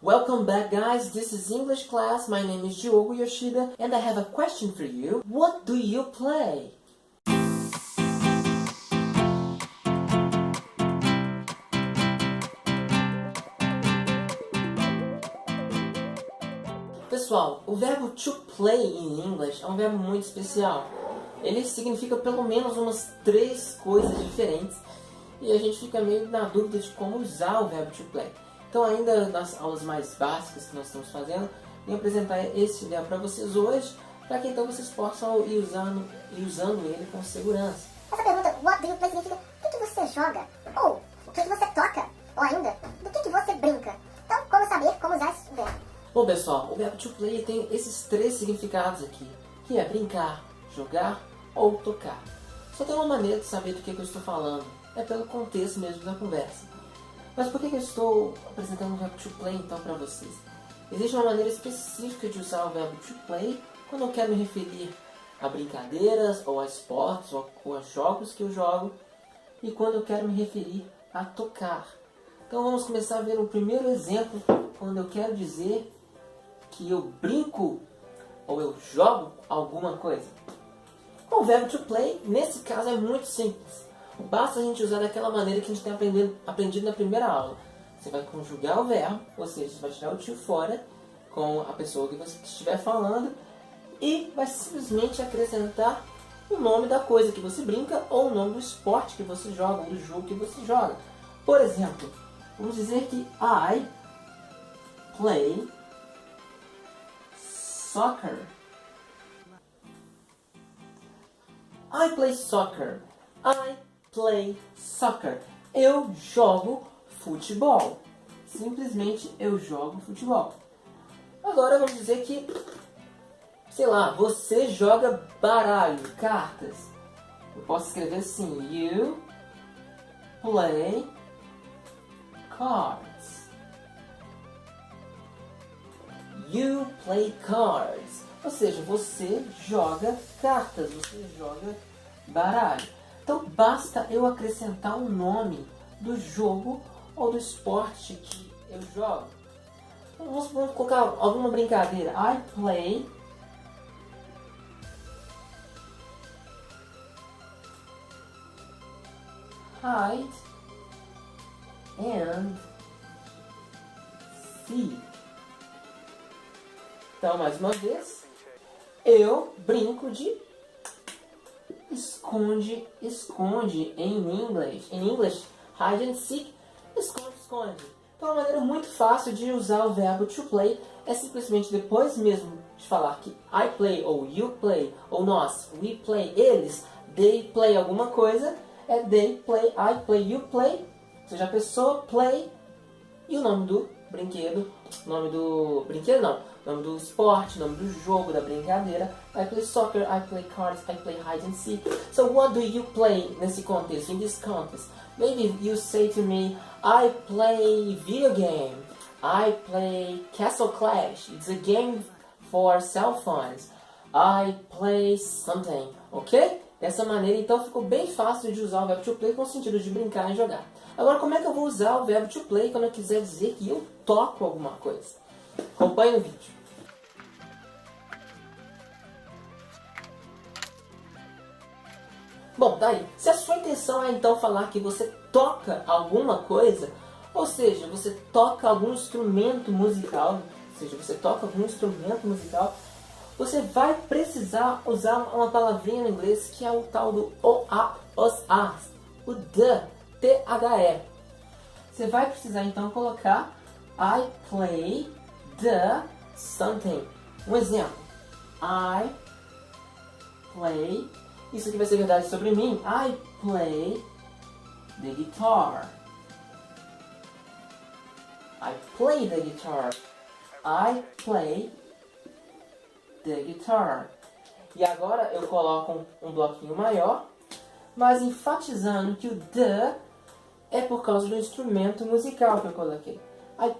Welcome back, guys. This is English class. My name is Diogo Yoshida and I have a question for you. What do you play? Pessoal, o verbo to play in English é um verbo muito especial. Ele significa pelo menos umas 3 coisas diferentes e a gente fica meio na dúvida de como usar o verbo to play. Então, ainda nas aulas mais básicas que nós estamos fazendo, vou apresentar esse verbo para vocês hoje, para que então vocês possam ir usando ele com segurança. Essa pergunta, what do you play, significa o que você joga? Ou o que você toca? Ou ainda, do que você brinca? Então, como saber como usar esse verbo? Bom, pessoal, o verbo to play tem esses 3 significados aqui, que é brincar, jogar ou tocar. Só tem uma maneira de saber do que eu estou falando, é pelo contexto mesmo da conversa. Mas por que eu estou apresentando o verbo to play então para vocês? Existe uma maneira específica de usar o verbo to play quando eu quero me referir a brincadeiras, ou a esportes, ou a jogos que eu jogo, e quando eu quero me referir a tocar. Então vamos começar a ver o primeiro exemplo, quando eu quero dizer que eu brinco ou eu jogo alguma coisa. O verbo to play, nesse caso, é muito simples. Basta a gente usar daquela maneira que a gente tem aprendido na primeira aula. Você vai conjugar o verbo, ou seja, você vai tirar o to fora com a pessoa que você estiver falando e vai simplesmente acrescentar o nome da coisa que você brinca ou o nome do esporte que você joga, ou do jogo que você joga. Por exemplo, vamos dizer que I play soccer. I play soccer. I play soccer. Eu jogo futebol. Simplesmente eu jogo futebol. Agora vamos dizer que, sei lá, você joga baralho, cartas. Eu posso escrever assim: You play cards. You play cards. Ou seja, você joga cartas, você joga baralho. Então basta eu acrescentar o nome do jogo ou do esporte que eu jogo. Então, vamos colocar alguma brincadeira. I play hide and seek. Então, mais uma vez, eu brinco de esconde, esconde em inglês. Em inglês, hide and seek, esconde, esconde. Então, uma maneira muito fácil de usar o verbo to play é simplesmente depois mesmo de falar que I play, ou you play, ou nós, we play, eles, they play alguma coisa, é they play, I play, you play, ou seja, a pessoa play e o nome do brinquedo, nome do esporte, nome do jogo, da brincadeira. I play soccer, I play cards, I play hide and seek. So what do you play nesse contexto, in this context? Maybe you say to me, I play video game, I play Castle Clash, it's a game for cell phones, I play something, ok? Dessa maneira, então, ficou bem fácil de usar o verbo to play com o sentido de brincar e jogar. Agora, como é que eu vou usar o verbo to play quando eu quiser dizer que eu toco alguma coisa? Acompanhe o vídeo. Bom, daí, se a sua intenção é então falar que você toca alguma coisa, ou seja, você toca algum instrumento musical, você vai precisar usar uma palavrinha no inglês que é o tal do o-a, os-a, o the, T-H-E. Você vai precisar então colocar I play the something. Um exemplo. I play. Isso aqui vai ser verdade sobre mim. I play the guitar. I play the guitar. I play the guitar. E agora eu coloco um bloquinho maior, mas enfatizando que o the é por causa do instrumento musical que eu coloquei. I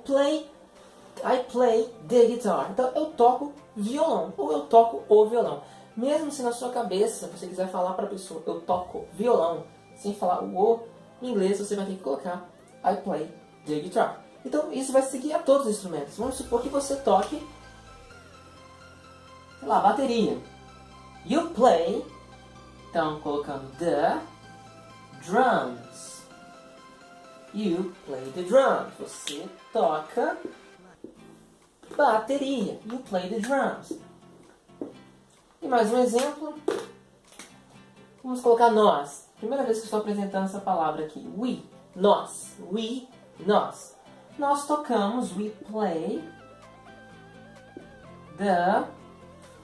play the guitar. Então eu toco violão, ou eu toco o violão. Mesmo se na sua cabeça você quiser falar para a pessoa, eu toco violão, sem falar o em inglês, você vai ter que colocar I play the guitar. Então isso vai seguir a todos os instrumentos. Vamos supor que você toque, sei lá, bateria. You play, então colocando the drums. You play the drums. Você toca bateria. You play the drums. E mais um exemplo. Vamos colocar nós. Primeira vez que estou apresentando essa palavra aqui. We. Nós. We. Nós. Nós tocamos. We play the...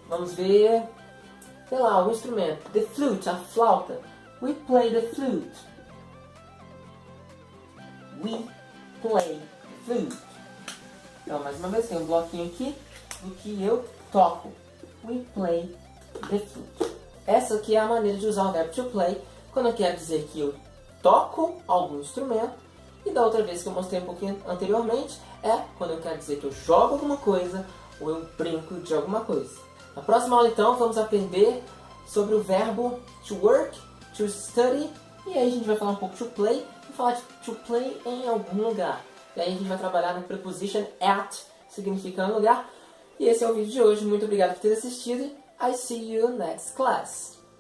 Vamos ver... Sei lá, o instrumento. The flute. A flauta. We play the flute. We play flute. Então, mais uma vez, tem um bloquinho aqui do que eu toco. We play the flute. Essa aqui é a maneira de usar o verbo to play quando eu quero dizer que eu toco algum instrumento. E da outra vez que eu mostrei um pouquinho anteriormente, é quando eu quero dizer que eu jogo alguma coisa ou eu brinco de alguma coisa. Na próxima aula, então, vamos aprender sobre o verbo to work, to study, e aí a gente vai falar um pouco to play, e falar de to play em algum lugar. E aí a gente vai trabalhar no preposition at, significando lugar. E esse é o vídeo de hoje. Muito obrigado por ter assistido. I see you next class.